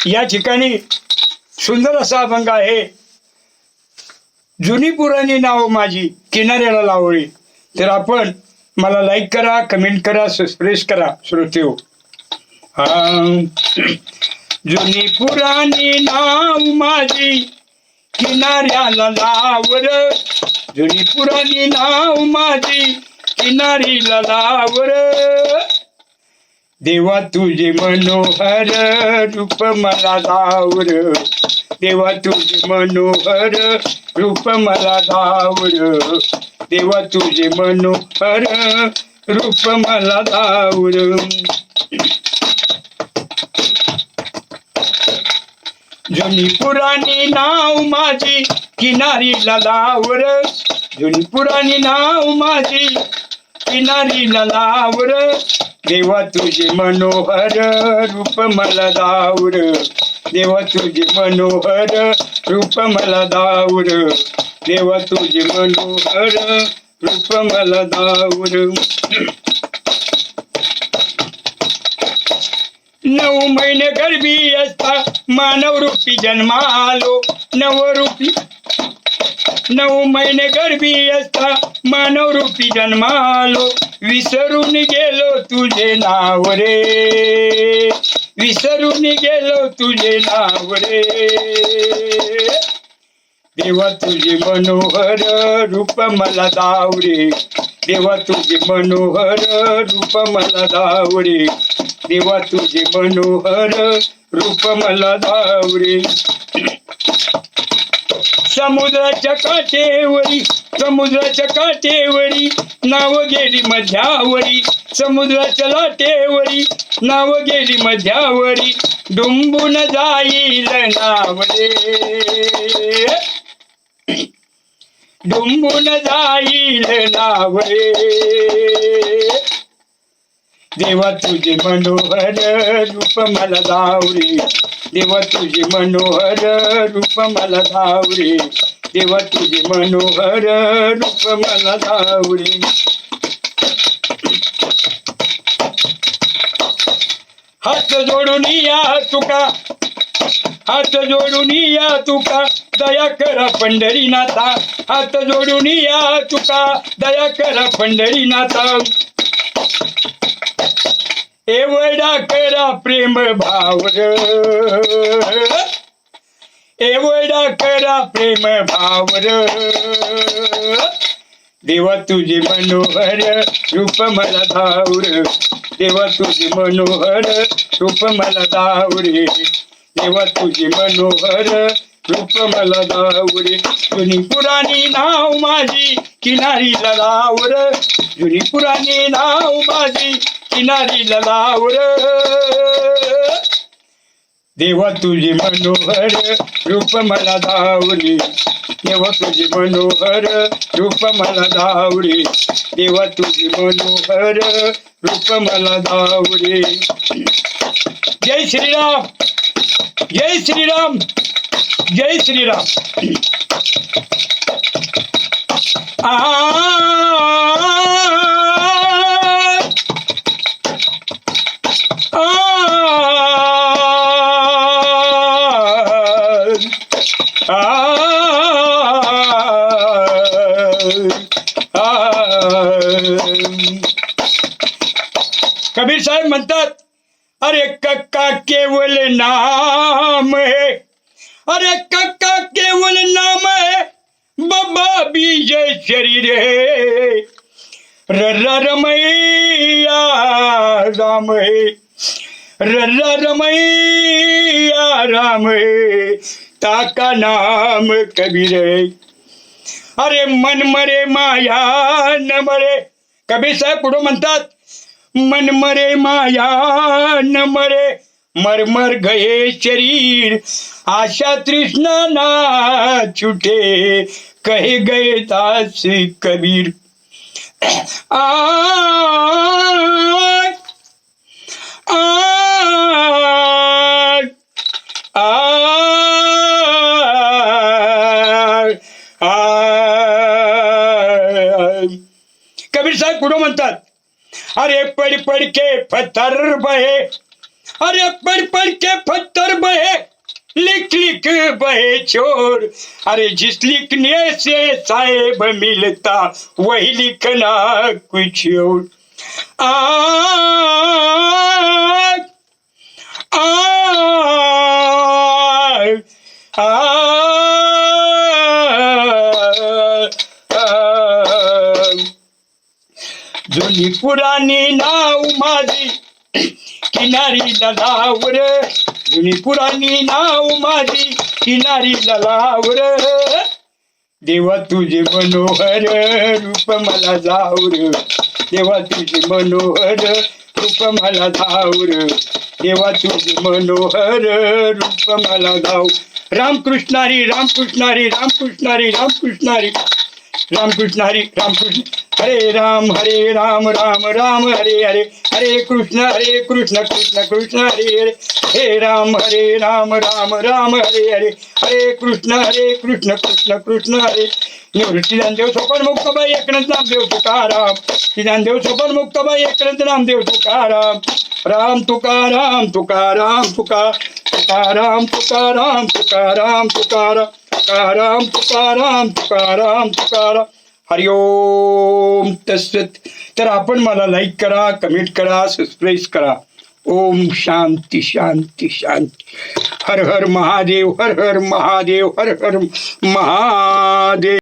या ठिकाणी सुंदर असा अभंग आहे. जुनी पुराणी नाव माझी किनाऱ्याला लावली. तर आपण मला लाईक करा, कमेंट करा, सबस्क्राईब करा श्रोतेहो. जुनी पुराणी नाव माझी किनाऱ्याला लावर, जुनी पुराणी नाव माझी किनारीला लावर. देवा तुझे मनोहर रूप मला दावर, देवा तुझे मनोहर रूप मला दावर, देवा तुझे मनोहर रूप मला दावर. जुनी पुराणी नाव माझी किनारीला लावर, जुनी पुराणी नाव माझी किनारीला लावर. देवा तुझे मनोहर रूप मला दावर, देवा तुझे मनोहर रूप मला दावर, देवा तुझे मनोहर रूप मला दावर. 9 महिने गर्भी असता मानव रूपी जन्मालो, 9 महिने गर्भी असता मानव रूपी जन्मालो. विसरून गेलो तुझे नाव रे, विसरून गेलो तुझे नाव रे. देवा तुझे मनोहर रूप मला दावरे, देवा तुझे मनोहर रूप मला दावरे, देवा तुझे मनोहर रूप मला दावरे. समुद्राच्या काठेवरी, समुद्राच्या काठेवरी नाव गेली मध्यावरी, समुद्राच्या लाटेवरी नाव गेली मध्यावरी. डुंबून जाईल नाव रे, डुंबून जाईल नाव रे. देवा तुझे मनोहर रूप मला दावरे, देवा तुझे मनोहर रूप मला दावरे, देवा तुझे मनोहर रूप मला दावरे. हात जोडून या तुका, हात जोडून या तुका दया करा पंढरीनाथा, हात जोडून या तुका दया करा पंढरीनाथा. एवढा करा प्रेम भावर, एवढा करा प्रेम भावर. देवा तुझे मनोहर रूप मला धावर, देवा तुझे मनोहर रूप मला धावरे, देवा तुझे मनोहर रूप मला दावरे. जुनी पुराणी नाव माझी किनारीला लावर, जुनी पुराणी नाव माझी किनारीला लावर. देवा तुझे मनोहर रूप मला दावरे, देवा तुझे मनोहर रूप मला दावरे, देवा तुझे मनोहर रूप मला दावरे. जय श्रीराम, जय श्रीराम, जय श्रीराम. कबीर साहेब म्हणतात, अरे कक्का केवल नाम है, अरे कक्का केवल नाम है, बाबा बीज शरीर है. रमैया राम है, रमैया राम है, ताका नाम कबीर है. अरे मन मरे माया न मरे. कबीर साहेब पुढे म्हणतात, मन मरे माया न मरे, मर मर गए शरीर, आशा तृष्णा ना छूटे, कहे गए दास कबीर. आ कबीर साहेब पुढे म्हणतात, अरे पड़ पड़ के पत्थर बहे, अरे पढ़ पढ़ के पत्थर बहे, लिख लिख बहे चोर। अरे जिस लिखने से साहेब मिलता वही लिखना कुछ और। आ, आ, आ, जुनी पुराणी नाव माझी किनारीला लावर, जुनी पुराणी नाव माझी किनारीला लावर। देवा तुझे मनोहर रूप मला जावर, देवा तुझे मनोहर रूप मला धावर, देवा तुझे मनोहर रूप मला धाव। रामकृष्ण हरी रामकृष्ण हरी रामकृष्ण हरी रामकृष्ण हरी रामकृष्ण हरी रामकृष्ण। हरे राम राम राम हरे हरे, हरे कृष्ण कृष्ण कृष्ण हरे हरे। हे राम राम हरे हरे, हरे कृष्ण कृष्ण कृष्ण हरे। निवृत्ती ज्ञानदेव सोपान मुक्ताबाई एकनाथ नामदेव तुकाराम, ज्ञानदेव सोपान मुक्ताबाई एकनाथ नामदेव तुकाराम। राम तुकाराम तुकाराम तुकाराम तुकाराम तुकाराम तुकाराम तुकाराम तुकाराम तुकाराम तुकाराम। हरिओम तत्सत। तर आपण मला लाईक करा, कमेंट करा, सबस्क्राईब करा। ओम शांती शांती शांती। हर हर महादेव, हर हर महादेव, हर हर महादेव।